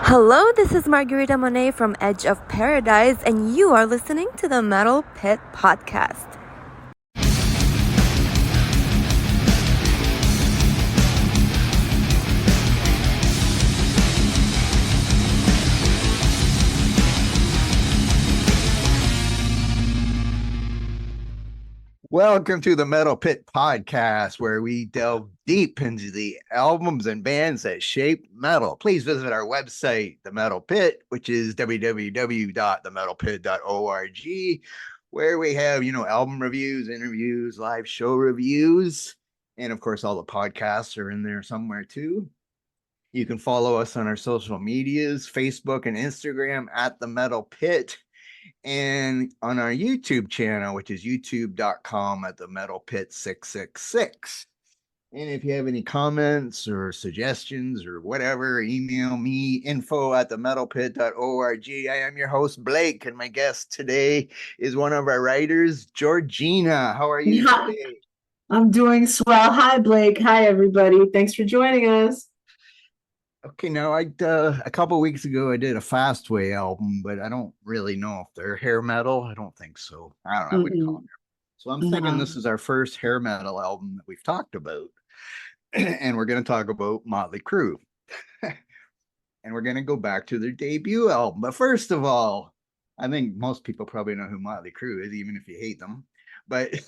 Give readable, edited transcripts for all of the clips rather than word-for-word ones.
Hello, this is Margarita Monet from Edge of Paradise, and you are listening to the Metal Pit Podcast. Welcome to the Metal Pit Podcast, where we delve deep into the albums and bands that shape metal. Please visit our website, The Metal Pit, which is www.themetalpit.org, where we have, album reviews, interviews, live show reviews, and of course, all the podcasts are in there somewhere too. You can follow us on our social medias, Facebook and Instagram at The Metal Pit, and on our YouTube channel, which is youtube.com at the Metal Pit 666. And if you have any comments or suggestions or whatever, email me info@themetalpit.org. I am your host, Blake, and my guest today is one of our writers, Georgina. How are you today? I'm doing swell. Hi, Blake. Hi, everybody. Thanks for joining us. Okay, now a couple weeks ago I did a Fastway album, but I don't really know if they're hair metal. I don't think so. I don't know. I wouldn't call them. So I'm thinking this is our first hair metal album that we've talked about. And we're going to talk about Motley Crue. And we're going to go back to their debut album. But first of all, I think most people probably know who Motley Crue is, even if you hate them. But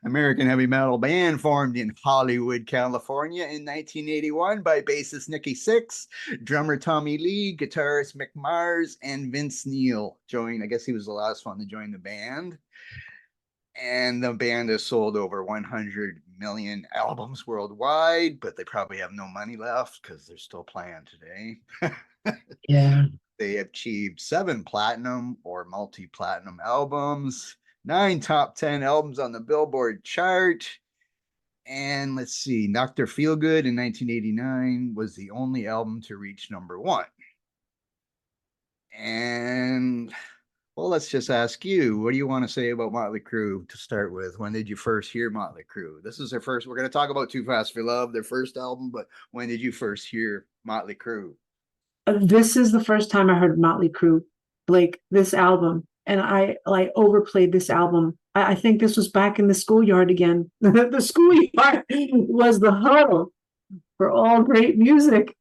American heavy metal band formed in Hollywood, California in 1981 by bassist Nikki Sixx, drummer Tommy Lee, guitarist Mick Mars, and Vince Neil joined. I guess he was the last one to join the band. And the band has sold over 100 million albums worldwide, but they probably have no money left because they're still playing today. Yeah. They achieved 7 platinum or multi-platinum albums, 9 top 10 albums on the Billboard chart. And let's see, Dr. Feelgood in 1989 was the only album to reach number 1. And well, let's just ask you, what do you want to say about Motley Crue to start with? When did you first hear Motley Crue? This is their first, we're going to talk about Too Fast for Love, their first album, but when did you first hear Motley Crue? This is the first time I heard Motley Crue, Blake, this album. And I overplayed this album. I think this was back in the schoolyard again. The schoolyard was the huddle for all great music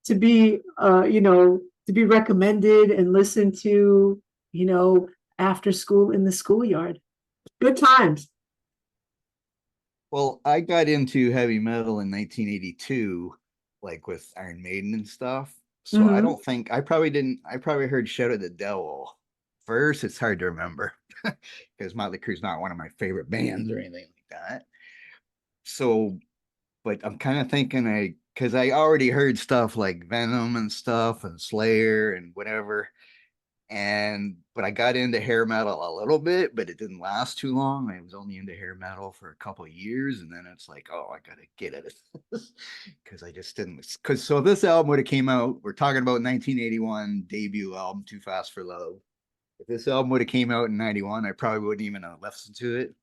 to be, to be recommended and listened to, after school in the schoolyard. Good times. Well, I got into heavy metal in 1982, like with Iron Maiden and stuff. So I don't think I probably heard Shout at the Devil first. It's hard to remember because Motley Crue's not one of my favorite bands or anything like that. So, but I'm kind of thinking because I already heard stuff like Venom and stuff and Slayer and whatever. But I got into hair metal a little bit, but it didn't last too long. I was only into hair metal for a couple of years, and then it's like, oh, I gotta get at it because I just didn't. Because so this album would have came out. We're talking about 1981 debut album, Too Fast for Love. If this album would have came out in 91, I probably wouldn't even have listened to it.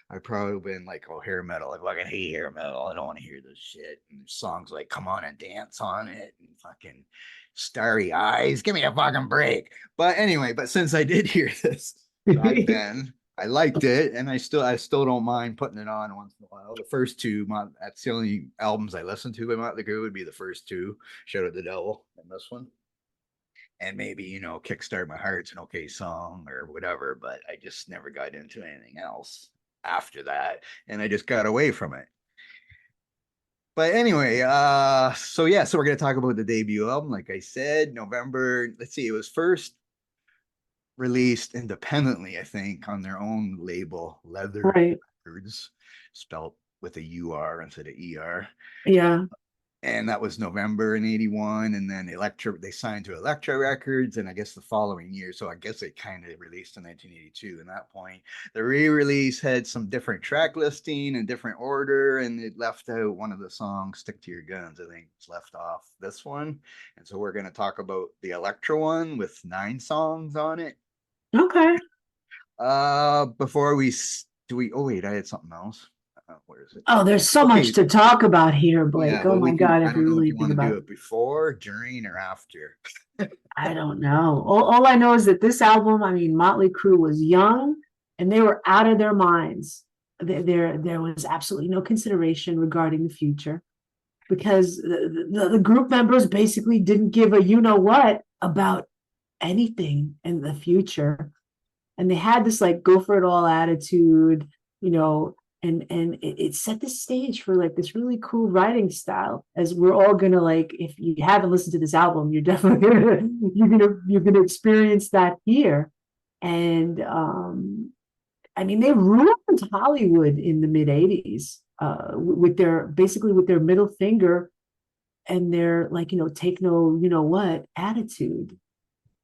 I probably would have been like, oh, hair metal. I fucking hate hair metal. I don't want to hear this shit. And there's songs like Come On and Dance on it and fucking Starry Eyes. Give me a fucking break. But anyway, since I did hear this back then, I liked it, and I still don't mind putting it on once in a while. The first two, that's the only albums I listened to by Motley Crue would be the first two, Shout at the Devil and this one. And maybe, Kickstart My Heart's an okay song or whatever, but I just never got into anything else after that, and I just got away from it. But anyway, so we're going to talk about the debut album. Like I said, November, let's see, it was first released independently, I think, on their own label, Leather Records, spelled with a U-R instead of E-R. Yeah. And that was November in 81. And then they signed to Elektra Records, and I guess the following year. So I guess they kind of released in 1982 in that point. The re-release had some different track listing and different order, and it left out one of the songs, Stick to Your Guns. I think it's left off this one. And so we're going to talk about the Elektra one with 9 songs on it. Okay. Before we, oh wait, I had something else. Where is it? Oh, there's so Okay, much to talk about here, Blake. yeah. Oh Well, my we can. God, I if we don't know if really you think want to about do it. it before, during, or after. I don't know. All I know is that this album, I mean, Motley Crue was young and they were out of their minds. There was absolutely no consideration regarding the future because the group members basically didn't give a you know what about anything in the future. And they had this like go for it all attitude, you know, and it set the stage for like this really cool writing style. As we're all gonna like, if you haven't listened to this album, you're definitely you're gonna experience that here. And I mean, they ruined Hollywood in the mid '80s with their basically with their middle finger and their like take no you know what attitude.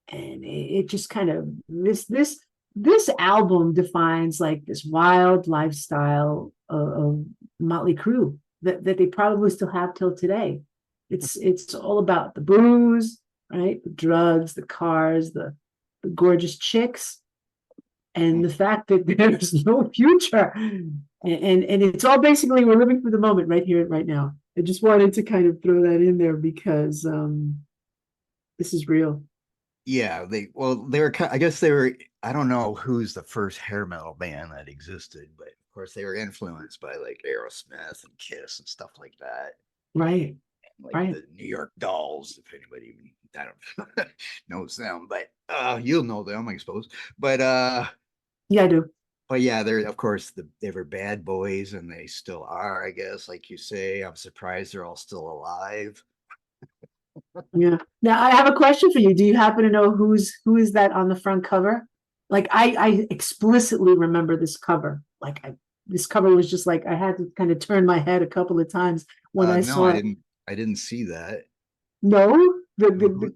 And it just kind of this album defines like this wild lifestyle of Motley Crue that they probably still have till today. It's all about the booze, right? The drugs, the cars, the gorgeous chicks, and the fact that there's no future. And it's all basically we're living for the moment right here, right now. I just wanted to kind of throw that in there because this is real. Yeah, they were. I guess they were. I don't know who's the first hair metal band that existed, but of course they were influenced by like Aerosmith and Kiss and stuff like that. Right. Like Right. the New York Dolls, if anybody even I don't knows them, but you'll know them, I suppose. Yeah, I do. But yeah, they're of course they were bad boys, and they still are, I guess. Like you say, I'm surprised they're all still alive. Yeah. Now I have a question for you. Do you happen to know who is that on the front cover? Like I explicitly remember this cover. This cover was just like I had to kind of turn my head a couple of times when I No, saw I it. didn't. I didn't see that. No, Who, who,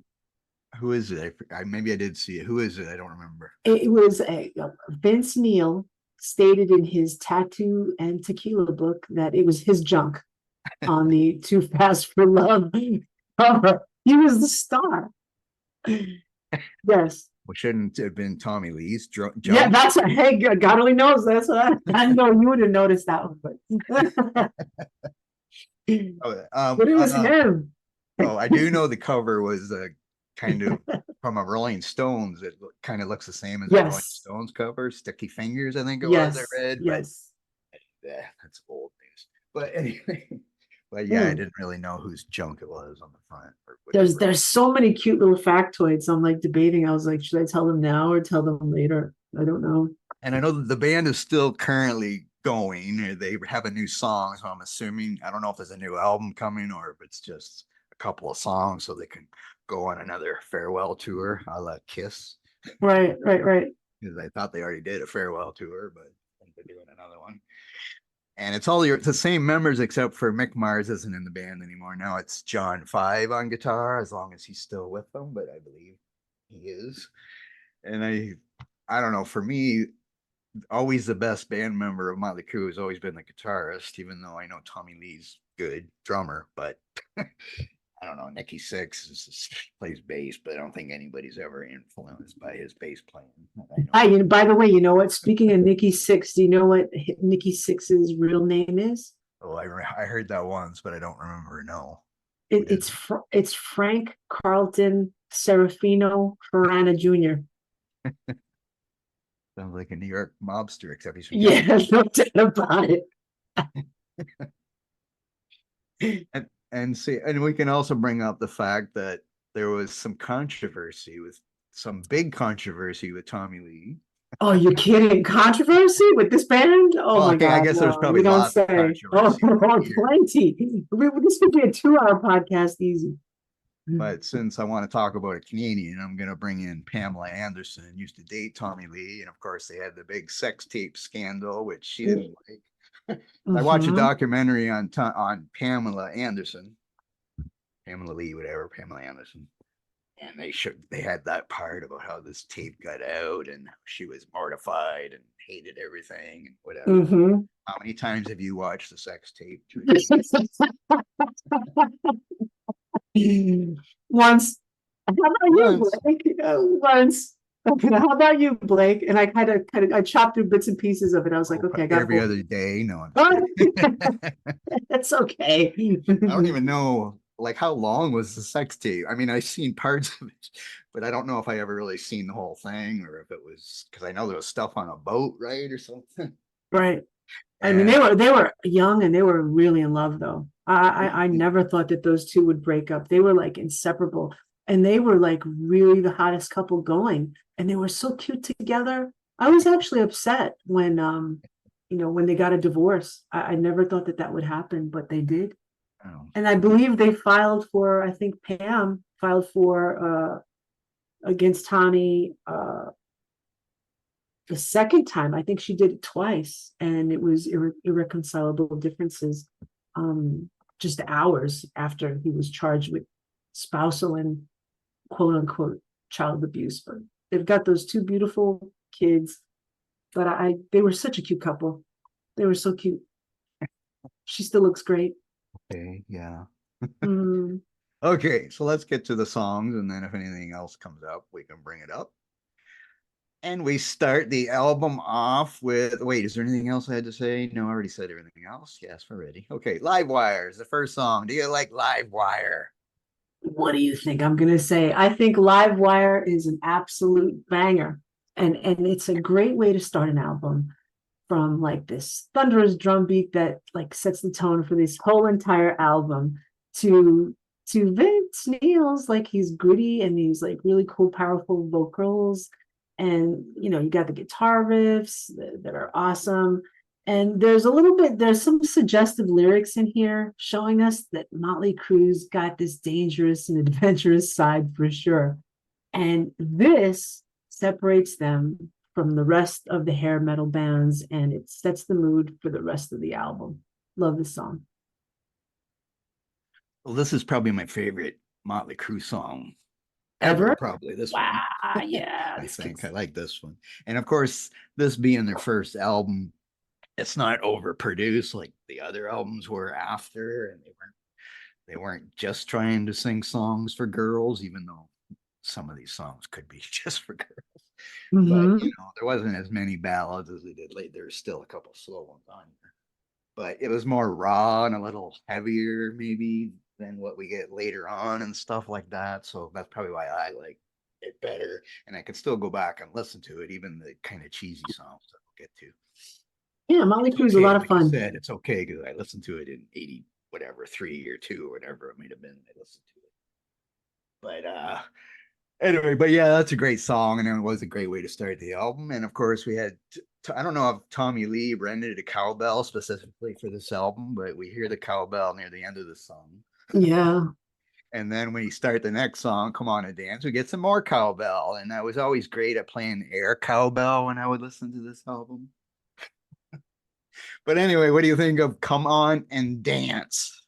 who is it? Maybe I did see it. Who is it? I don't remember. it was Vince Neil stated in his Tattoo and Tequila book that it was his junk on the Too Fast for Love cover. He was the star. Yes. Well, shouldn't it have been Tommy Lee's Yeah, junk? that's a hey, God only knows. That's what I know you would have noticed that one, but Oh, but it was him. oh, I do know the cover was kind of from a Rolling Stones. It kind of looks the same as a Rolling Yes, Stones cover. Sticky Fingers, I think it was. I yes, read, but yes. yeah, that's old news. But anyway, but yeah, I Mm. didn't really know whose junk it was on the front or whatever. There's so many cute little factoids. I'm like debating. I was like, should I tell them now or tell them later? I don't know. And I know that the band is still currently going. They have a new song, so I'm assuming I don't know if there's a new album coming or if it's just a couple of songs so they can go on another farewell tour, a la Kiss. Right, right, right. Because I thought they already did a farewell tour, but I think they're doing another one. And it's all the same members except for Mick Mars isn't in the band anymore. Now it's John Five on guitar, as long as he's still with them, but I believe he is. And I don't know. For me, always the best band member of Motley Crue has always been the guitarist, even though I know Tommy Lee's good drummer, but I don't know. Nikki Sixx plays bass, but I don't think anybody's ever influenced by his bass playing. By the way, you know what? Speaking of Nikki Sixx, do you know what Nikki Sixx's real name is? Oh, I heard that once, but I don't remember. No. It's Frank Carlton Serafino Ferrana Jr. Sounds like a New York mobster, except he's from Yeah, no doubt about it. and see, and we can also bring up the fact that there was some big controversy with Tommy Lee. Oh, you're kidding? Controversy with this band? Oh Well, my okay, I God, guess there's no, probably you don't lots of say. Oh, controversy here. plenty. This could be a 2-hour podcast, easy. But since I want to talk about a Canadian, I'm going to bring in Pamela Anderson, used to date Tommy Lee. And of course, they had the big sex tape scandal, which she didn't like. I watched a documentary on Pamela Anderson, Pamela Lee, whatever, Pamela Anderson. And they had that part about how this tape got out and she was mortified and hated everything and whatever. Mm-hmm. How many times have you watched the sex tape? Once. How about you, Once. Blake? Once. How about you, Blake? And I I chopped through bits and pieces of it. I was like, Oh, okay, I got every both. other day. No, I'm just kidding. It's okay. I don't even know like how long was the sex tape. I mean, I've seen parts of it, but I don't know if I ever really seen the whole thing or if it was because I know there was stuff on a boat, right, or something. Right. I mean, And they were young and they were really in love though. I never thought that those two would break up. They were like inseparable and they were like really the hottest couple going and they were so cute together. I was actually upset when when they got a divorce. I never thought that that would happen, but they did. oh, And I believe they filed for, I think Pam filed for against Tommy the second time. I think she did it twice, and it was irreconcilable differences. Just hours after he was charged with spousal and quote unquote child abuse. But they've got those two beautiful kids. But they were such a cute couple. They were so cute. She still looks great. okay, yeah. Mm. Okay, so let's get to the songs, and then if anything else comes up, we can bring it up. And we start the album off with wait, is there anything else I had to say? No, I already said everything else. Yes, we're ready. Okay, Live Wire is the first song. Do you like Live Wire? What do you think I'm gonna say? I think Live Wire is an absolute banger, and it's a great way to start an album from like this thunderous drum beat that like sets the tone for this whole entire album to Vince Neil's like he's gritty and these like really cool, powerful vocals, and you got the guitar riffs that are awesome. And there's some suggestive lyrics in here showing us that Motley Crue's got this dangerous and adventurous side for sure. And this separates them from the rest of the hair metal bands and it sets the mood for the rest of the album. Love this song. Well, this is probably my favorite Motley Crue song ever, Ever? probably this Wow, one. yeah. I think I like this one. And of course, this being their first album, it's not overproduced like the other albums were after, and they weren't just trying to sing songs for girls, even though some of these songs could be just for girls. But Mm-hmm. there wasn't as many ballads as they did later. There's still a couple slow ones on here, but it was more raw and a little heavier, maybe than what we get later on and stuff like that. So that's probably why I like it better, and I could still go back and listen to it, even the kind of cheesy songs that we'll get to. Yeah, Motley It's Crue's a okay, lot of like I fun. said, it's okay because I listened to it in 80 whatever 3 or 2 or whatever it might have been. I listened to it, but anyway, but yeah, that's a great song, and it was a great way to start the album. And of course, we had I don't know if Tommy Lee rented a cowbell specifically for this album, but we hear the cowbell near the end of the song. Yeah. And then when you start the next song, Come On and Dance, we get some more cowbell. And I was always great at playing air cowbell when I would listen to this album. But anyway, what do you think of Come On and Dance?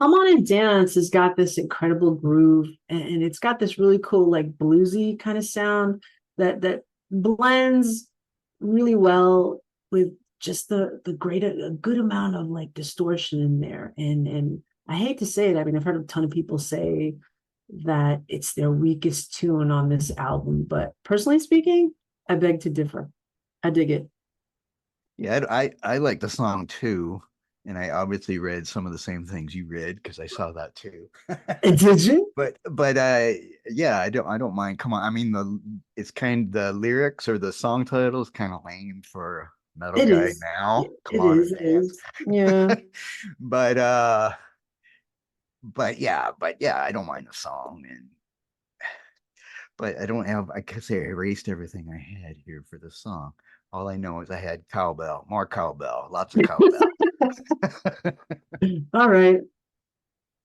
Come On and Dance has got this incredible groove and it's got this really cool, like bluesy kind of sound that blends really well with just the great a good amount of like distortion in there. And I hate to say it, I mean, I've heard a ton of people say that it's their weakest tune on this album, but personally speaking, I beg to differ. I dig it. Yeah, I like the song too. And I obviously read some of the same things you read because I saw that too. Did you? But yeah, I don't mind. Come on. I mean it's kind the lyrics or the song title is kind of lame for a metal It guy is. now. Come It on is. and It dance. is. Yeah. But but yeah, I don't mind the song and but I don't have I guess I erased everything I had here for the song. All I know is I had cowbell, more cowbell, lots of cowbell. All right.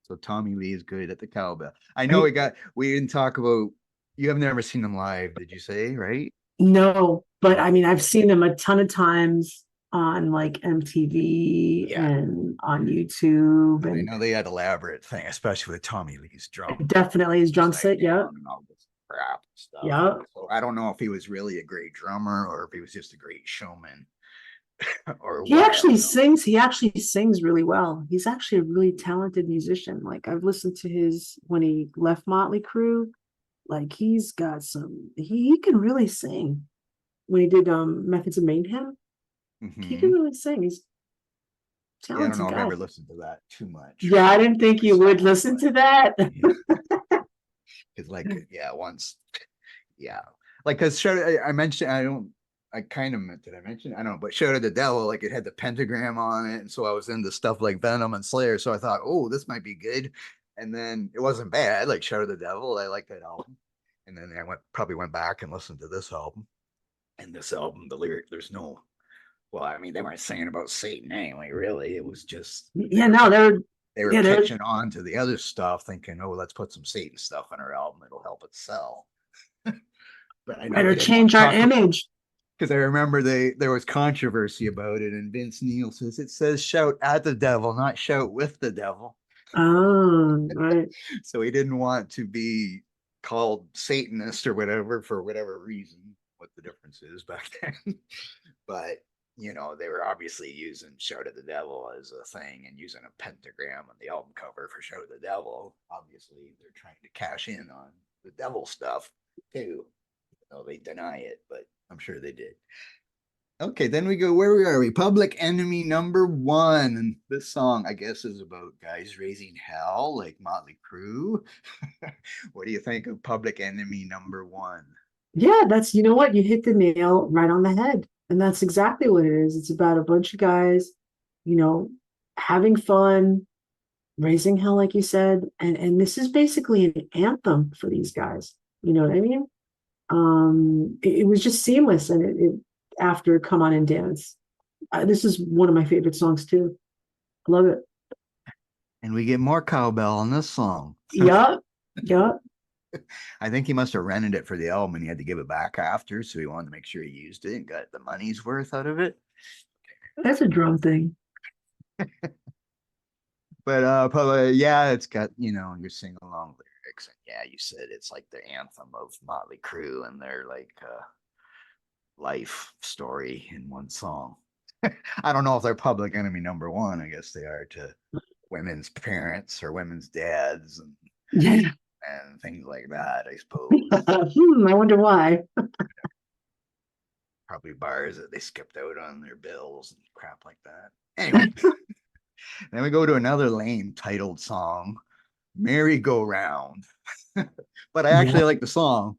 So Tommy Lee is good at the cowbell. I know I we didn't talk about you have never seen them live, did you say, right? No, but I Okay. mean, I've seen them a ton of times on like MTV Yeah. and on YouTube, And I and know they had elaborate thing, especially with Tommy Lee's drum definitely his drum upside set. Yeah, down and all this crap and stuff. yeah. So I don't know if he was really a great drummer or if he was just a great showman or He what. I actually don't know. sings. He actually sings really well. He's actually a really talented musician. Like I've listened to his when he left Motley Crue. Like he's got some. He can really sing. When he did Methods of Mayhem, he can Hmm. really sing. He's a Yeah, I don't talented know if I guy. ever listened to that too much. Yeah, I didn't think you would Myself, listen but to that. because like yeah, once yeah, like because show I mentioned I kind of meant did I mention I don't know, but Show to the Devil like it had the pentagram on it, and so I was into stuff like Venom and Slayer, so I thought oh this might be good, and then it wasn't bad. Like Show to the Devil, I liked that album, and then I probably went back and listened to this album, and this album the lyric there's no well I mean they weren't saying about Satan anyway really it was just Yeah, no, they're they were yeah, they're catching on to the other stuff, thinking, "Oh, let's put some Satan stuff on our album; it'll help it sell." But I know better they didn't want change to our talk image. because I remember there was controversy about it, and Vince Neil says it says "shout at the devil, not shout with the devil." Oh, right. So he didn't want to be called Satanist or whatever for whatever reason. What the difference is back then, but they were obviously using Shout at the Devil as a thing and using a pentagram on the album cover for Shout at the Devil. Obviously, they're trying to cash in on the devil stuff too. They deny it, but I'm sure they did. Okay, then we go, where are we? Public Enemy number one. And this song, I guess, is about guys raising hell like Motley Crue. What do you think of Public Enemy number one? Yeah, that's you know what? You hit the nail right on the head. And that's exactly what it is. It's about a bunch of guys, you know, having fun, raising hell, like you said. And this is basically an anthem for these guys. You know what I mean? It was just seamless and it after Come On and Dance. This is one of my favorite songs too. Love it. And we get more cowbell in this song. Yup. Yup. I think he must have rented it for the album and he had to give it back after, so he wanted to make sure he used it and got the money's worth out of it. That's a drum thing. But probably, yeah, it's got your sing along lyrics, and yeah, you said it's like the anthem of Motley Crue and their like life story in one song. I don't know if they're Public Enemy number one. I guess they are to women's parents or women's dads Yeah. and things like that. I suppose I wonder why. probably bars that they skipped out on their bills and crap like that. Anyway, then we go to another lame titled song, Merry Go Round. But I actually Yeah. like the song.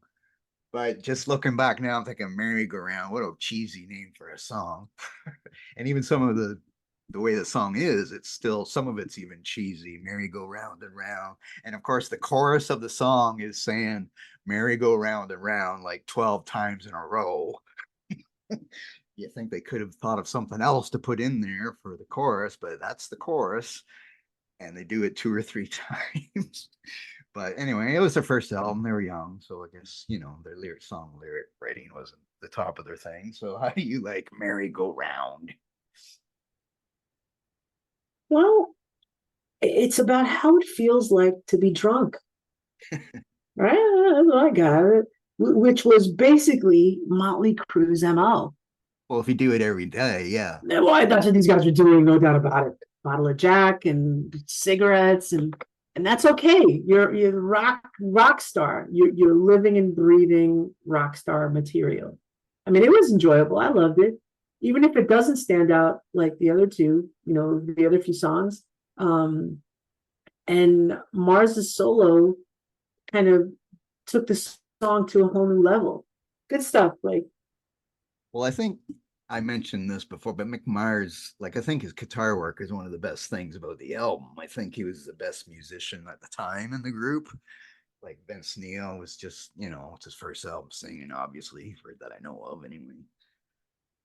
But just looking back now, I'm thinking Merry Go Round, what a cheesy name for a song. And even some of the way the song is, it's still some of it's even cheesy. Merry Go Round and Round. And of course, the chorus of the song is saying Merry Go Round and Round like 12 times in a row. You think they could have thought of something else to put in there for the chorus, but that's the chorus. And they do it two or three times. But anyway, it was their first album. They were young, so I guess their lyric writing wasn't the top of their thing. So how do you like "Merry Go Round"? Well, it's about how it feels like to be drunk, right? That's what I got it. Which was basically Motley Crue's MO. Well, if you do it every day, yeah. Well, that's what these guys were doing, no doubt about it. Bottle of Jack and cigarettes, and that's okay. You're rock star. You're living and breathing rock star material. I mean, it was enjoyable. I loved it, even if it doesn't stand out like the other two. The other few songs. And Mars's solo kind of took the song to a whole new level. Good stuff. Like, Well, I think I mentioned this before, but Mick Mars, like I think his guitar work is one of the best things about the album. I think he was the best musician at the time in the group. Like Vince Neil was just, it's his first album singing, obviously, for that I know of anyway.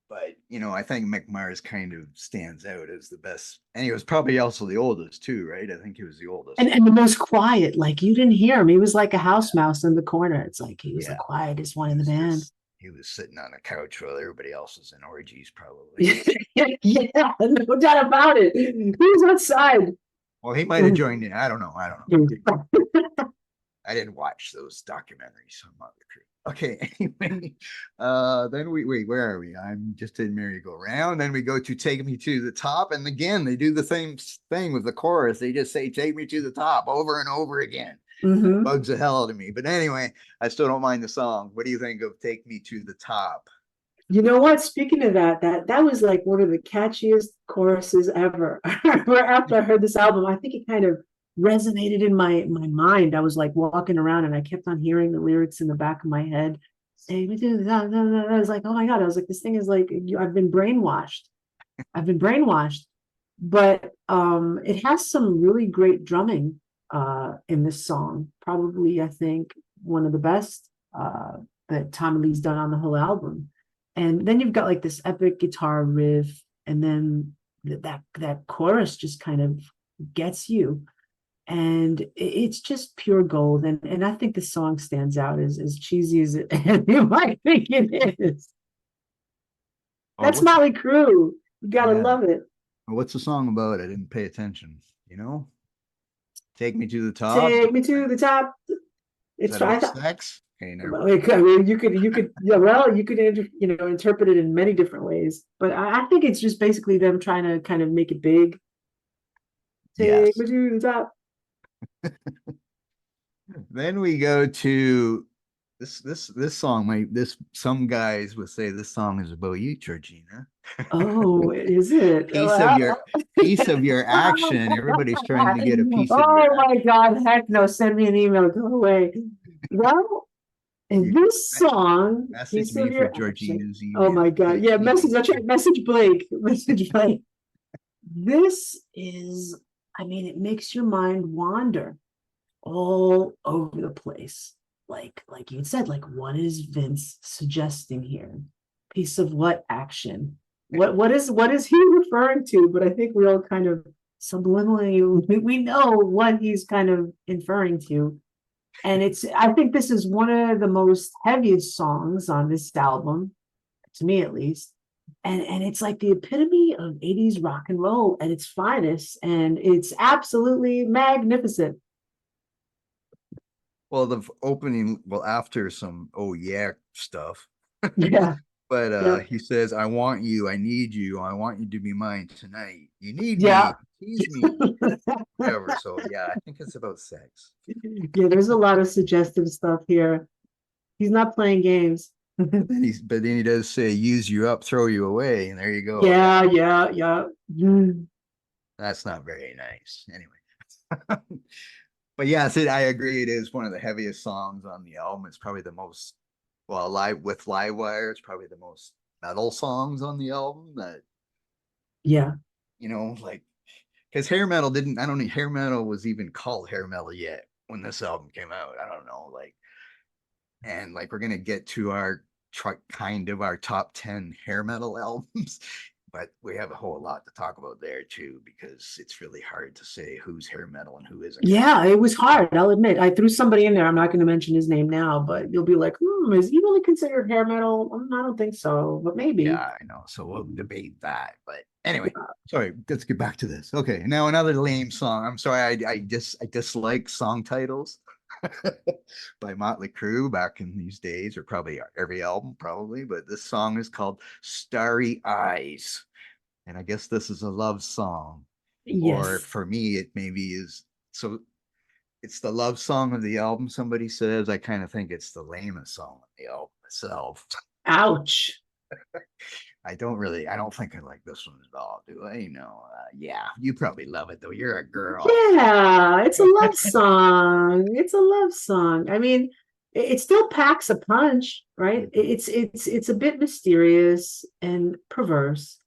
But I think Mick Mars kind of stands out as the best, and he was probably also the oldest too, right? I think he was the oldest. and the most quiet. Like you didn't hear him. He was like a house mouse in the corner. It's like he was the Yeah, quietest one in the band. he was sitting on a couch while everybody else was in orgies, probably. Yeah, no doubt about it. He was outside. Well, he might have joined in. I don't know. I didn't watch those documentaries on Motley Crue. Okay, anyway, then we wait. Where are we? I'm just in Merry Go Round. Then we go to Take Me to the Top, and again they do the same thing with the chorus. They just say "Take me to the top" over and over again. Mm-hmm. Bugs the hell out of me. But anyway, I still don't mind the song. What do you think of "Take Me to the Top"? You know what? Speaking of that was like one of the catchiest choruses ever. Where after I heard this album, I think it kind of resonated in my mind. I was like walking around and I kept on hearing the lyrics in the back of my head. Take me to the top. I was like, oh my God. I was like, this thing is like, I've been brainwashed. I've been brainwashed. But it has some really great drumming in this song. Probably, I think, one of the best that Tommy Lee's done on the whole album. And then you've got like this epic guitar riff, and then that chorus just kind of gets you. And it's just pure gold. And I think the song stands out as cheesy as it you might think it is. Oh, That's Motley Crue. You gotta yeah. love it. What's the song about? I didn't pay attention. You know, "Take Me to the Top." Take me to the top. Is It's that about I sex? Okay, never. I mean, yeah, well, you could, interpret it in many different ways, but I think it's just basically them trying to kind of make it big. Take Yes. me to the top. Then we go to this song. Some guys would say this song is about you, Georgina. Oh, is it? Piece of your piece of your action. Everybody's trying to get a piece of your Oh action. my God, heck no, send me an email, go away. Well, in this song, Message piece of me for your action. Georgina's Oh email. my God. Yeah, message, that's right. Message Blake. Message Blake. This is, I mean, it makes your mind wander all over the place. Like you said, like what is Vince suggesting here? Piece of what action? What is he referring to? But I think we all kind of subliminally we know what he's kind of inferring to. And I think this is one of the most heaviest songs on this album, to me at least. And it's like the epitome of 80s rock and roll at its finest. And it's absolutely magnificent. Well, the opening, well, after some oh yeah stuff, Yeah. but Yeah. he says, "I want you, I need you, I want you to be mine tonight. You need Yeah. me, tease me, whatever." So yeah, I think it's about sex. Yeah, there's a lot of suggestive stuff here. He's not playing games. But then he does say, "Use you up, throw you away," and there you go. Yeah, yeah, yeah. That's not very nice. Anyway. But yes, I agree. It is one of the heaviest songs on the album. It's probably the most, well, live wire. It's probably the most metal songs on the album. That Yeah. like because hair metal didn't. I don't think hair metal was even called hair metal yet when this album came out. I don't know, and like we're gonna get to our kind of our top 10 hair metal albums, but we have a whole lot to talk about there too because it's really hard to say who's hair metal and who isn't. Yeah, it was hard. I'll admit. I threw somebody in there. I'm not going to mention his name now, but you'll be like, is he really considered hair metal? I don't think so, but maybe. Yeah, I know. So we'll debate that. But anyway, sorry, let's get back to this. Okay, now another lame song. I'm sorry, I dislike song titles by Motley Crue back in these days, or probably every album, probably. But this song is called "Starry Eyes," and I guess this is a love song, or Yes. for me, it maybe is. So it's the love song of the album. Somebody says I kind of think it's the lamest song on the album itself. Ouch. I don't think I like this one at all, do I? Yeah, you probably love it though. You're a girl. Yeah, it's a love song. It's a love song. I mean, it still packs a punch, right? It's a bit mysterious and perverse.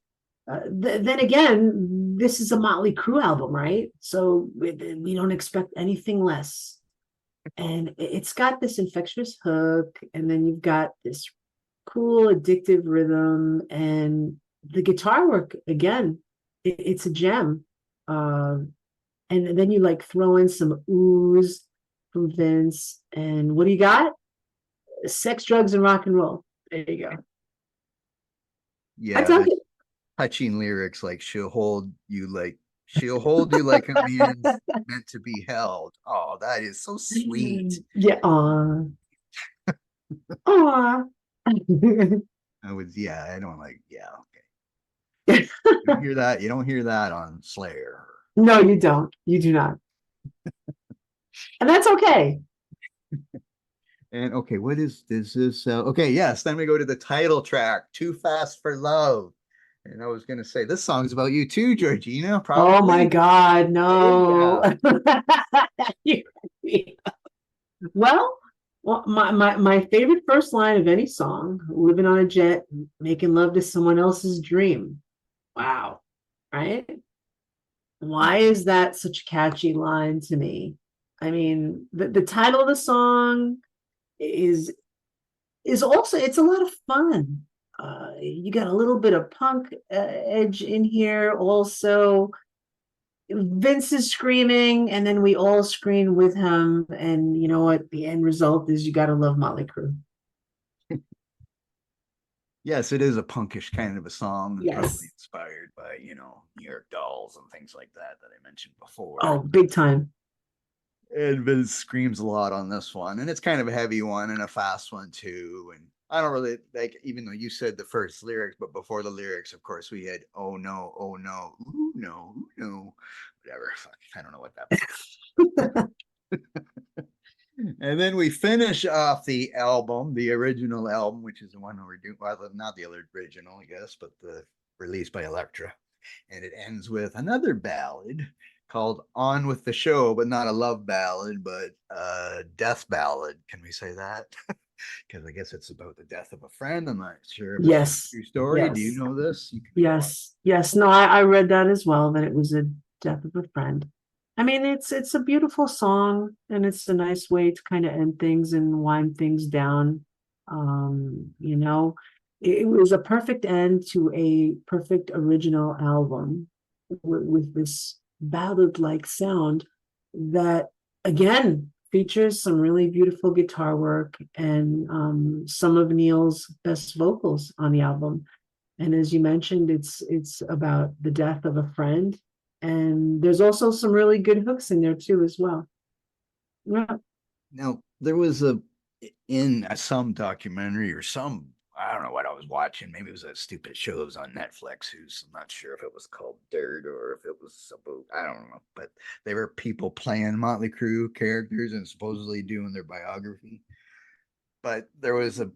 Then again, this is a Motley Crue album, right? So we don't expect anything less. And it's got this infectious hook, and then you've got this cool, addictive rhythm, and the guitar work again. It's a gem. And then you like throw in some ooze from Vince, and what do you got? Sex, drugs, and rock and roll. There you go. I Yeah, dug the it. touching lyrics like she'll hold you like a man's meant to be held. Oh, that is so sweet. Yeah. Aw. Aw. I don't like, yeah, okay. You don't hear that. You don't hear that on Slayer. No, you don't. You do not. And that's okay. And okay, what is this? Okay, yes. Then we go to the title track, "Too Fast for Love." And I was gonna say this song's about you too, Georgina. Oh my Probably. God, no. Yeah. Well, my favorite first line of any song, living on a jet, making love to someone else's dream. Wow. Right? Why is that such a catchy line to me? I mean, the title of the song is is also it's a lot of fun. You got a little bit of punk edge in here also. Vince is screaming, and then we all scream with him. And you know what? The end result is you got to love Motley Crue. Yes, it is a punkish kind of a song and probably Yes. inspired by, New York Dolls and things like that I mentioned before. Oh, big time. And Vince screams a lot on this one, and it's kind of a heavy one and a fast one too. And I don't really like, even though you said the first lyrics, but before the lyrics, of course, we had "Oh no, oh no, ooh no, ooh no," whatever. Fuck, I don't know what that And then we finish off the album, the original album, which is the one we're doing. Well, not the original, I guess, but the released by Elektra. And it ends with another ballad called "On with the Show," but not a love ballad, but a death ballad. Can we say that? Because I guess it's about the death of a friend. I'm not sure if it's a Yes. true story. Do you Yes. know this? You can go on. Yes. Yes. No, I read that as well, that it was a death of a friend. I mean, it's a beautiful song, and it's a nice way to kind of end things and wind things down. You know, it was a perfect end to a perfect original album with this ballad-like sound that again features some really beautiful guitar work and some of Neil's best vocals on the album. And as you mentioned, it's about the death of a friend, and there's also some really good hooks in there too as well. Yeah. Now, there was in some documentary or some, I don't know what I was watching. Maybe it was a stupid show that was on Netflix. Who's I'm not sure if it was called Dirt or if it was about, I don't know. But there were people playing Motley Crue characters and supposedly doing their biography. But there was a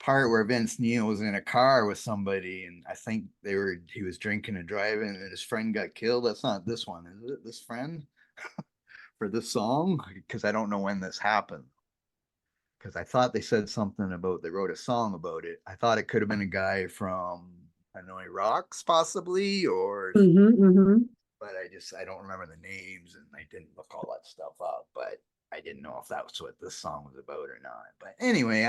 part where Vince Neil was in a car with somebody, and I think he was drinking and driving, and his friend got killed. That's not this one, is it? This friend for this song? Because I don't know when this happened because I thought they said something about they wrote a song about it. I thought it could have been a guy from Hanoi Rocks, possibly, or Mm-hmm. but I don't remember the names and I didn't look all that stuff up. But I didn't know if that was what this song was about or not. But anyway,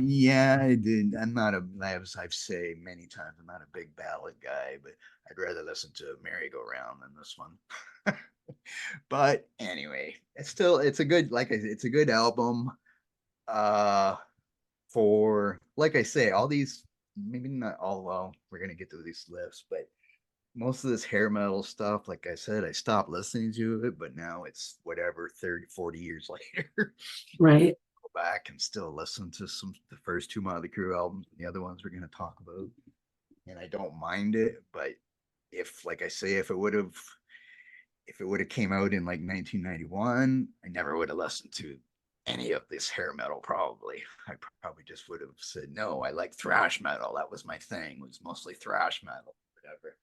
yeah, I did. I'm not a as I've said many times, I'm not a big ballad guy, but I'd rather listen to Merry Go Round than this one. But anyway, it's a good it's a good album uh for like I say, all these maybe not all well, we're gonna get to these lists, but most of this hair metal stuff, like I said, I stopped listening to it, but now it's whatever 30, 40 years later. Right. Go back and still listen to the first two Motley Crue albums and the other ones we're gonna talk about. And I don't mind it, but if like I say, if it would have came out in like 1991, I never would have listened to any of this hair metal. Probably, I probably just would have said no. I like thrash metal. That was my thing. Was mostly thrash metal, whatever.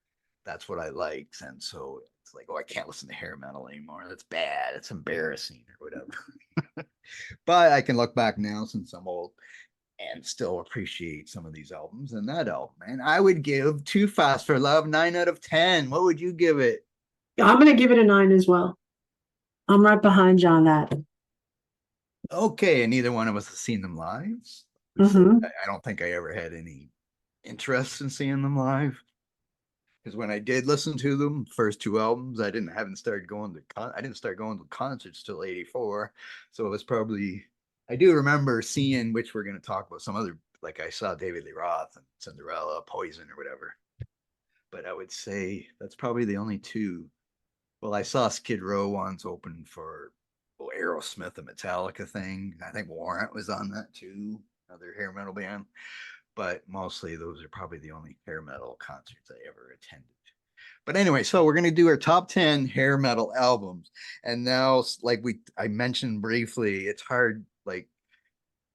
That's what I liked, and so it's like, oh, I can't listen to hair metal anymore. That's bad. It's embarrassing or whatever. But I can look back now since I'm old and still appreciate some of these albums and that album. And I would give Too Fast for Love 9 out of 10. What would you give it? I'm gonna give it a 9 as well. I'm right behind you on that. Okay, and neither one of us has seen them live. We said Mm-hmm. I don't think I ever had any interest in seeing them live because when I did listen to them, first two albums, I didn't start going to concerts till '84, so it was probably I do remember seeing which we're going to talk about some other like I saw David Lee Roth and Cinderella, Poison or whatever, but I would say that's probably the only two. Well, I saw Skid Row once open for Aerosmith and Metallica thing. I think Warrant was on that too, another hair metal band. But mostly those are probably the only hair metal concerts I ever attended. But anyway, so we're gonna do our top 10 hair metal albums. And now, like I mentioned briefly, it's hard. Like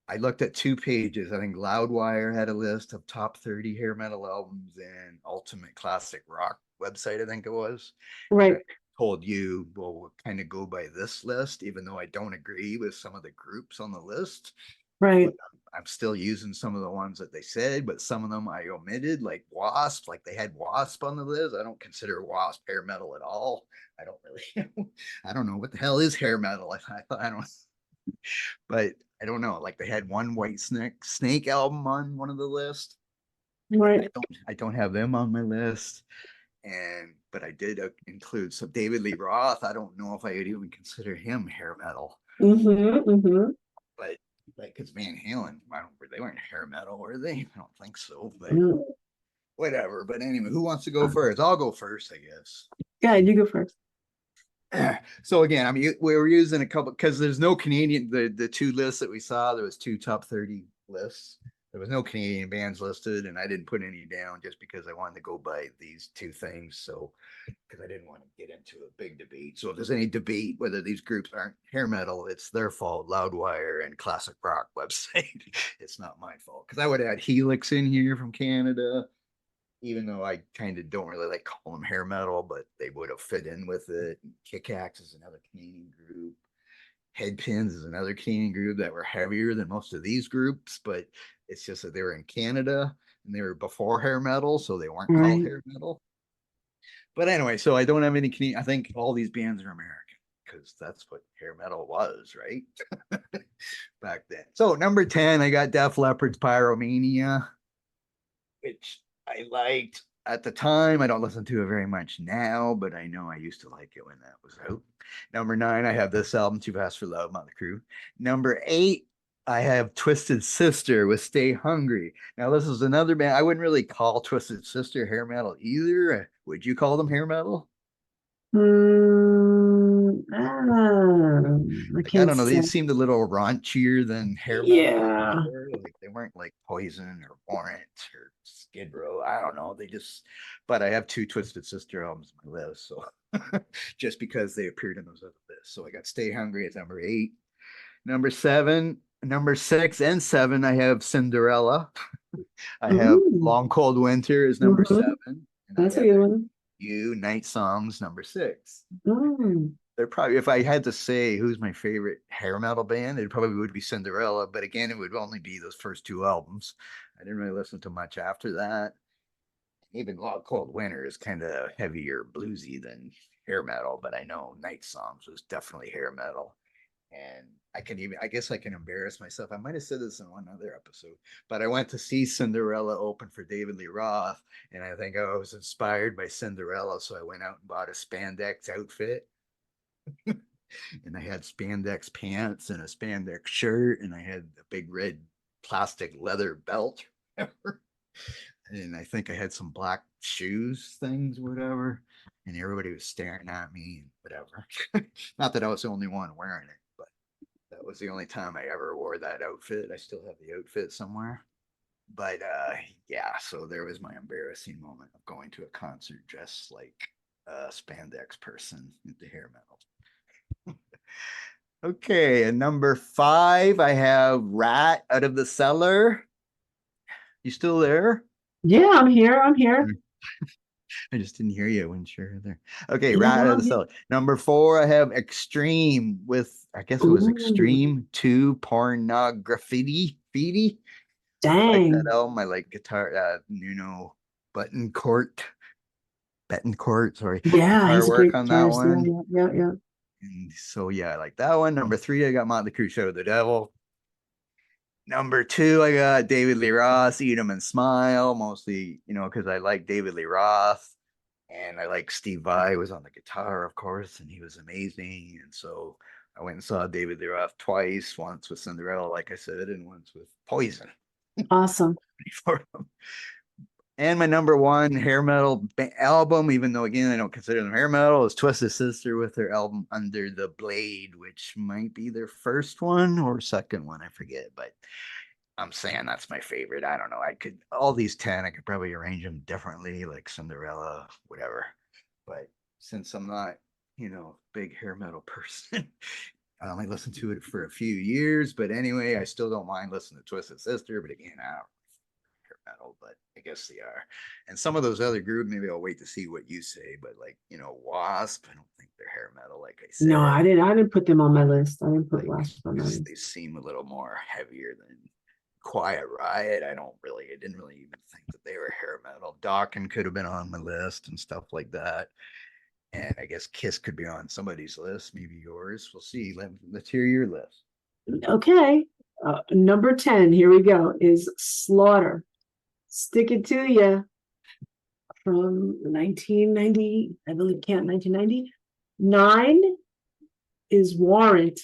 I looked at 2 pages. I think Loudwire had a list of top 30 hair metal albums and Ultimate Classic Rock website, I think it was. And I Right. told you, well, we'll kind of go by this list, even though I don't agree with some of the groups on the list. Right. But I'm still using some of the ones that they said, but some of them I omitted, like Wasp. Like they had Wasp on the list. I don't consider Wasp hair metal at all. I don't really, I don't know what the hell is hair metal. I don't, but I don't know. Like they had one White Snake album on one of the lists. Right. I don't have them on my list. But I did include some David Lee Roth. I don't know if I would even consider him hair metal. But like, because Van Halen, they weren't hair metal, were they? I don't think so. But whatever. But anyway, who wants to go first? I'll go first, I guess. Yeah, you go first. So again, I mean, we were using a couple because there's no Canadian. The 2 lists that we saw, there was 2 top 30 lists. There was no Canadian bands listed, and I didn't put any down just because I wanted to go by these 2 things. So because I didn't want to get into a big debate. So if there's any debate whether these groups aren't hair metal, it's their fault. Loudwire and Classic Rock website. It's not my fault because I would add Helix in here from Canada, even though I kind of don't really like call them hair metal, but they would have fit in with it. Kick Axe is another Canadian group. Headpins is another Canadian group that were heavier than most of these groups, but it's just that they were in Canada and they were before hair metal, so they weren't called hair metal. But anyway, so I don't have any Canadian. I think all these bands are American because that's what hair metal was, right? Back then. So number 10, I got Def Leppard's Pyromania, which I liked at the time. I don't listen to it very much now, but I know I used to like it when that was out. Number 9, I have this album, Too Fast for Love, Motley Crue. Number 8, I have Twisted Sister with Stay Hungry. Now, this is another band. I wouldn't really call Twisted Sister hair metal either. Would you call them hair metal? I don't know. They seemed a little raunchier than hair metal. Yeah. Like they weren't like Poison or Warrant or Skid Row. I don't know. But I have 2 Twisted Sister albums on my list. So just because they appeared in those other lists. So I got Stay Hungry at number 8. Number 6 and 7, I have Cinderella. I have Long Cold Winter is number 7. And that's a good one. Night Songs number 6. They're probably, if I had to say who's my favorite hair metal band, it probably would be Cinderella. But again, it would only be those first 2 albums. I didn't really listen to much after that. Even Long Cold Winter is kind of heavier bluesy than hair metal, but I know Night Songs was definitely hair metal. And I guess I can embarrass myself. I might have said this in one other episode, but I went to see Cinderella open for David Lee Roth, and I think I was inspired by Cinderella, so I went out and bought a spandex outfit. And I had spandex pants and a spandex shirt, and I had a big red plastic leather belt. And I think I had some black shoes things, whatever. And everybody was staring at me and whatever. Not that I was the only one wearing it, but that was the only time I ever wore that outfit. I still have the outfit somewhere. But yeah, so there was my embarrassing moment of going to a concert dressed like a spandex person into hair metal. Okay, and number 5, I have Rat Out of the Cellar. You still there? Yeah, I'm here. I just didn't hear you. I wasn't sure there. Okay, Rat Out of the Cellar. Number 4, I have Extreme with, I guess it was Extreme 2 Pornography. Dang. I like that album. I like guitar, Nuno Betancourt, sorry. Yeah, he's a great on that one. Yeah. And so yeah, I like that one. Number 3, I got Motley Crue Show of the Devil. Number 2, I got David Lee Roth, Eat 'Em and Smile, mostly, because I like David Lee Roth and I like Steve Vai was on the guitar, of course, and he was amazing. And so I went and saw David Lee Roth twice, once with Cinderella, like I said, and once with Poison. Awesome. And my number 1 hair metal album, even though again I don't consider them hair metal, is Twisted Sister with their album Under the Blade, which might be their first one or second one, I forget. But I'm saying that's my favorite. I don't know. All these 10, I could probably arrange them differently, like Cinderella, whatever. But since I'm not, big hair metal person, I only listened to it for a few years. But anyway, I still don't mind listening to Twisted Sister. But again, I don't hair metal, but I guess they are. And some of those other groups, maybe I'll wait to see what you say. But like, Wasp, I don't think they're hair metal, like I No, said. I didn't put them on my list. I didn't put Like Wasp on my list. they seem a little more heavier than Quiet Riot. I didn't really even think that they were hair metal. Dawkins could have been on my list and stuff like that. And I guess Kiss could be on somebody's list, maybe yours. We'll see. Let's hear your list. Okay. Number 10, here we go, is Slaughter. Stick It To You from 1990, I believe, 1990. 9 is Warrant.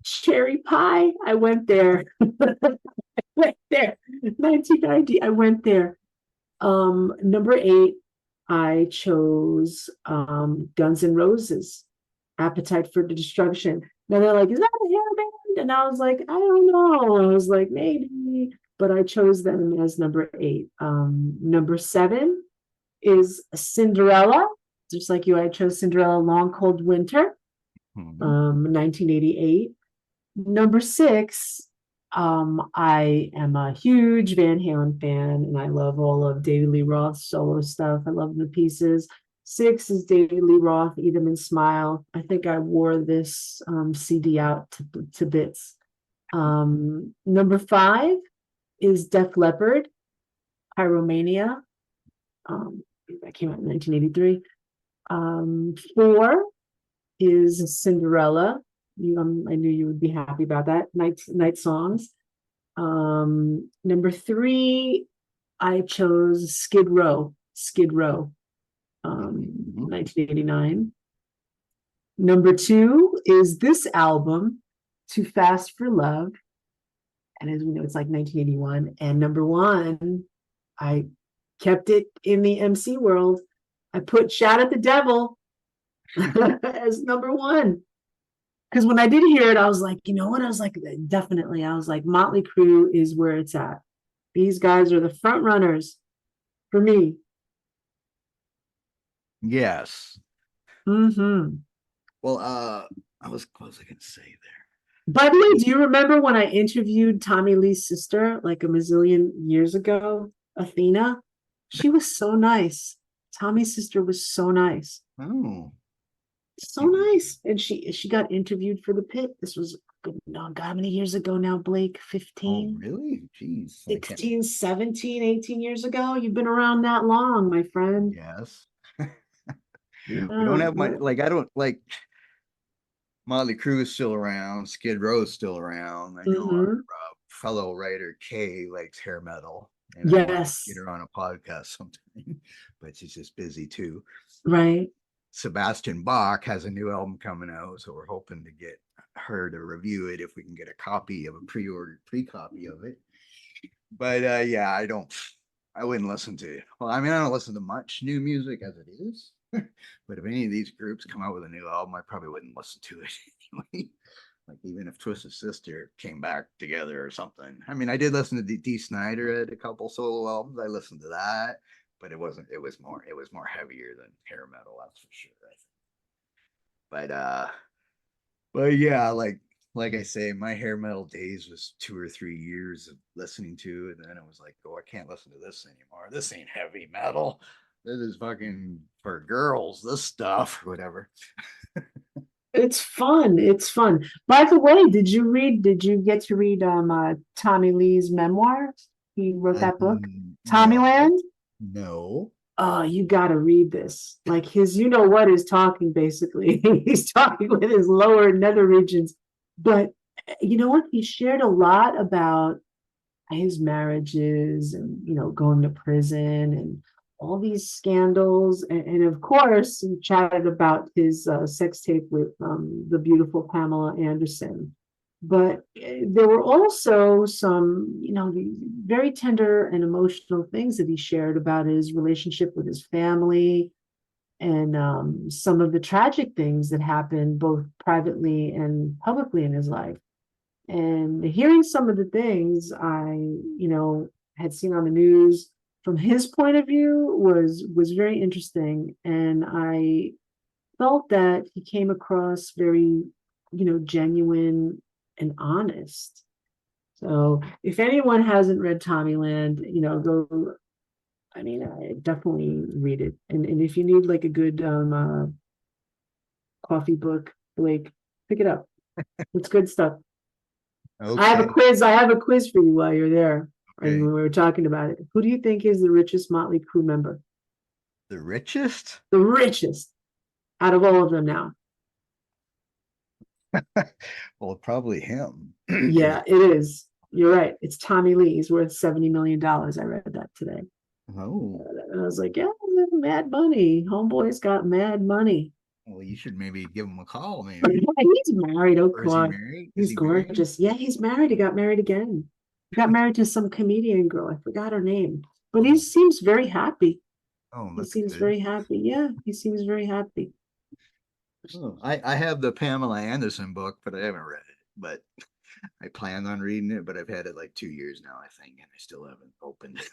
Cherry Pie, I went there. I went there. 1990, I went there. Number 8, I chose Guns N' Roses, Appetite for Destruction. Now they're like, is that a hair band? And I was like, I don't know. I was like, maybe, but I chose them as number 8. Number 7 is Cinderella. Just like you, I chose Cinderella, Long Cold Winter, 1988. Number 6, I am a huge Van Halen fan, and I love all of David Lee Roth's solo stuff. I love the pieces. 6 is David Lee Roth, Eat 'Em and Smile. I think I wore this CD out to bits. Number 5 is Def Leppard, Pyromania. That came out in 1983. 4 is Cinderella. I knew you would be happy about that. Night Songs. Number 3, I chose Skid Row, 1989. Number 2 is this album, Too Fast for Love. And as we know, it's like 1981. And number 1, I kept it in the MC world. I put Shout at the Devil as number 1. Because when I did hear it, I was like, you know what? I was like, definitely. I was like, Motley Crue is where it's at. These guys are the front runners for me. Yes. Mm-hmm. Well, what was I going to say there? By the way, do you remember when I interviewed Tommy Lee's sister like a mazillion years ago, Athena? She was so nice. Tommy's sister was so nice. Oh. So nice. And she got interviewed for the Pit. This was, God, how many years ago now, Blake? 15? Oh, really? Jeez. 16, 17, 18 years ago? You've been around that long, my friend. Yes. We don't have much, I don't like Motley Crue is still around, Skid Row is still around. I know our fellow writer Kay likes hair metal. And I want to get her on a podcast sometime, but she's just busy too. Right. Sebastian Bach has a new album coming out, so we're hoping to get her to review it if we can get a pre-ordered pre-copy of it. But yeah, I wouldn't listen to it. Well, I mean, I don't listen to much new music as it is. But if any of these groups come out with a new album, I probably wouldn't listen to it anyway. Like even if Twisted Sister came back together or something. I mean, I did listen to D. Snyder at a couple solo albums. I listened to that. But it was more heavier than hair metal, that's for sure. I think. But yeah, like I say, my hair metal days was 2 or 3 years of listening to it, and then it was like, oh, I can't listen to this anymore. This ain't heavy metal. This is fucking for girls. This stuff, or whatever. It's fun. It's fun. By the way, did you get to read Tommy Lee's memoir? He wrote that book, Tommyland? No. Oh, you got to read this. Like his, you know what is talking basically. He's talking with his lower nether regions. But you know what? He shared a lot about his marriages and, going to prison and all these scandals. And of course, he chatted about his sex tape with the beautiful Pamela Anderson. But there were also some, very tender and emotional things that he shared about his relationship with his family and some of the tragic things that happened both privately and publicly in his life. And hearing some of the things I, had seen on the news from his point of view was very interesting. And I felt that he came across very, genuine and honest. So if anyone hasn't read Tommyland, go. I mean, I definitely read it. And if you need like a good coffee book, Blake, pick it up. It's good stuff. Okay. I have a quiz for you while you're there. Okay. And when we were talking about it, who do you think is the richest Motley Crue member? The richest? The richest out of all of them now. Well, probably him. Yeah, it is. You're right. It's Tommy Lee. He's worth $70 million. I read that today. Oh. And I was like, yeah, mad money. Homeboy's got mad money. Well, you should maybe give him a call, maybe. He's married. Oh, Or is he married? He's gorgeous. Married? Yeah, he's married. He got married again. He got married to some comedian girl. I forgot her name. But he seems very happy. Oh, he seems very happy. Yeah, he seems very happy. Oh, I have the Pamela Anderson book, but I haven't read it. But I plan on reading it, but I've had it like 2 years now, I think, and I still haven't opened it.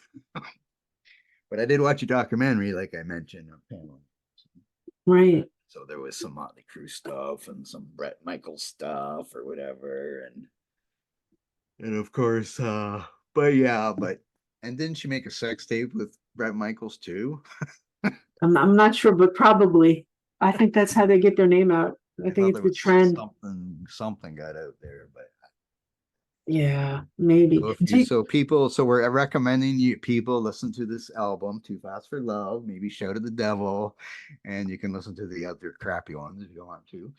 But I did watch a documentary, like I mentioned, on Pamela. Right. So there was some Motley Crue stuff and some Bret Michaels stuff or whatever, and of course, and didn't she make a sex tape with Bret Michaels too? I'm not sure, but probably. I think that's how they get their name out. I think it's the trend. Something got out there, but yeah, maybe. So we're recommending you people listen to this album, Too Fast for Love, maybe Shout at the Devil, and you can listen to the other crappy ones if you want to.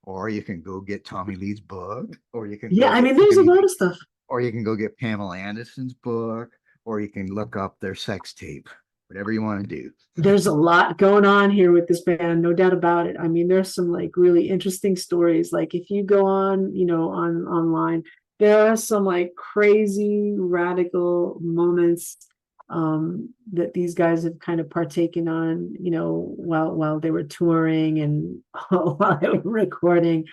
Or you can go get Tommy Lee's book, or you can there's a lot of stuff. Or you can go get Pamela Anderson's book, or you can look up their sex tape. Whatever you want to do. There's a lot going on here with this band, no doubt about it. I mean, there's some like really interesting stories. Like if you go on, online, there are some like crazy radical moments that these guys have kind of partaken on, while they were touring and while they were recording.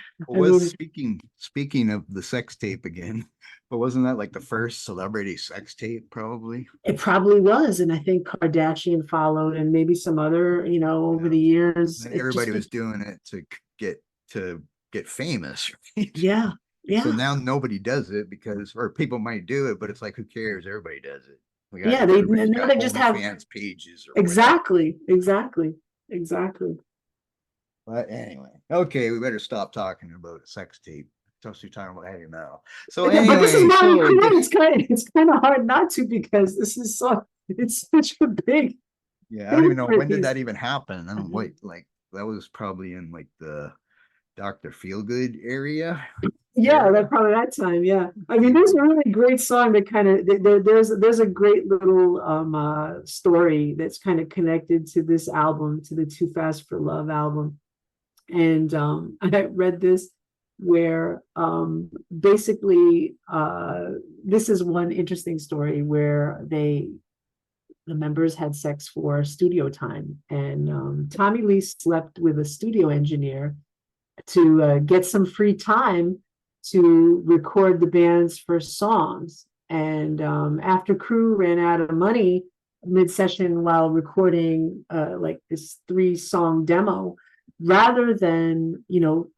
Speaking of the sex tape again, but wasn't that like the first celebrity sex tape? Probably. It probably was, and I think Kardashian followed, and maybe some other, over the years. And everybody was doing it to get famous. Right? Yeah. Yeah. So now nobody does it or people might do it, but it's like, who cares? Everybody does it. Now they just have fans pages. Exactly. But anyway, okay, we better stop talking about sex tape. We're talking about heavy metal. So anyway, but this is it's kind of hard not to, because this is it's such a big. Yeah, I don't even know when did that even happen. I don't wait, like that was probably in like the Dr. Feelgood area. Yeah, that time. Yeah, I mean, there's a really great song that kind of there's a great little story that's kind of connected to this album, to the Too Fast for Love album, and I read this where basically this is one interesting story where the members had sex for studio time, and Tommy Lee slept with a studio engineer to get some free time to record the band's first songs. And after Crue ran out of money mid-session while recording like this 3-song demo, rather than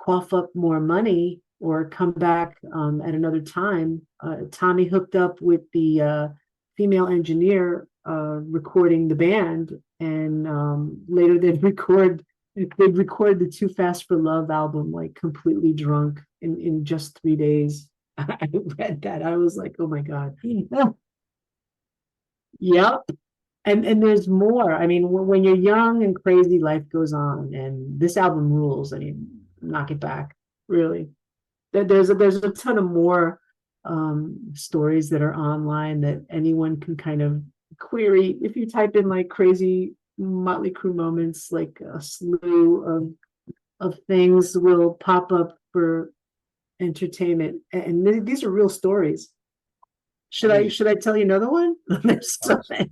cough up more money or come back at another time, Tommy hooked up with the female engineer recording the band, and later they'd record the Too Fast for Love album like completely drunk in just 3 days. I read that. I was like, oh my God. Yep. And there's more. I mean, when you're young and crazy, life goes on, and this album rules. I mean, knock it back, really. There's a ton of more stories that are online that anyone can kind of query. If you type in like crazy Motley Crue moments, like a slew of things will pop up for entertainment, and these are real stories. Should I tell you another one? There's something.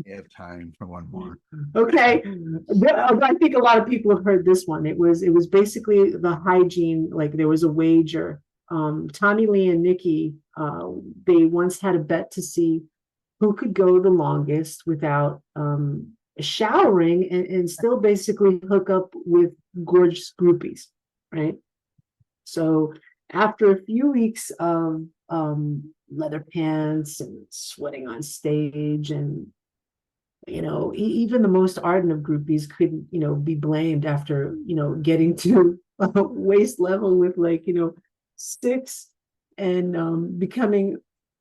You have time for one more. Okay. I think a lot of people have heard this one. It was basically the hygiene, like there was a wager Tommy Lee and Nikki, they once had a bet to see who could go the longest without showering and still basically hook up with gorgeous groupies, right? So after a few weeks of leather pants and sweating on stage, and even the most ardent of groupies couldn't be blamed after getting to waist level with six, and becoming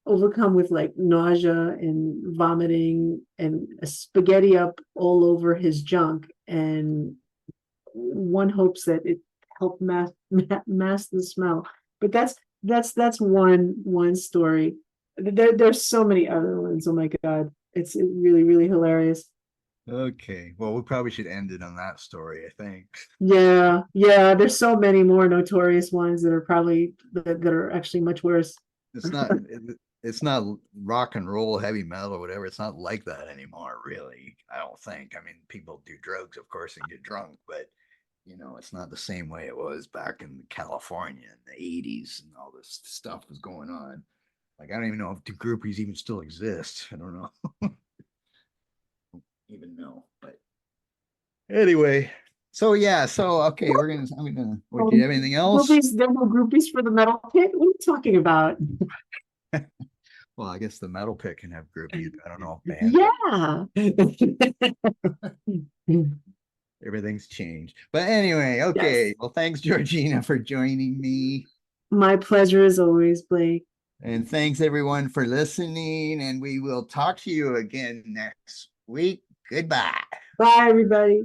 overcome with nausea and vomiting and spaghetti up all over his junk, and one hopes that it helped mask the smell. But that's one story. There's so many other ones. Oh my God, it's really, really hilarious. Okay, well, we probably should end it on that story, I think. Yeah, there's so many more notorious ones that are probably that are actually much worse. It's not rock and roll, heavy metal, or whatever. It's not like that anymore, really. I don't think. I mean, people do drugs, of course, and get drunk, but it's not the same way it was back in California in the 80s, and all this stuff was going on. Like, I don't even know if the groupies even still exist. I don't know. Even know, but anyway, so yeah, okay, I'm gonna do you have anything else? There were groupies for the metal pit. What are you talking about? Well, I guess the metal pit can have groupies. I don't know. Yeah. Everything's changed. But anyway, okay. Yes. Well, thanks, Georgina, for joining me. My pleasure as always, Blake. And thanks everyone for listening. And we will talk to you again next week. Goodbye. Bye, everybody.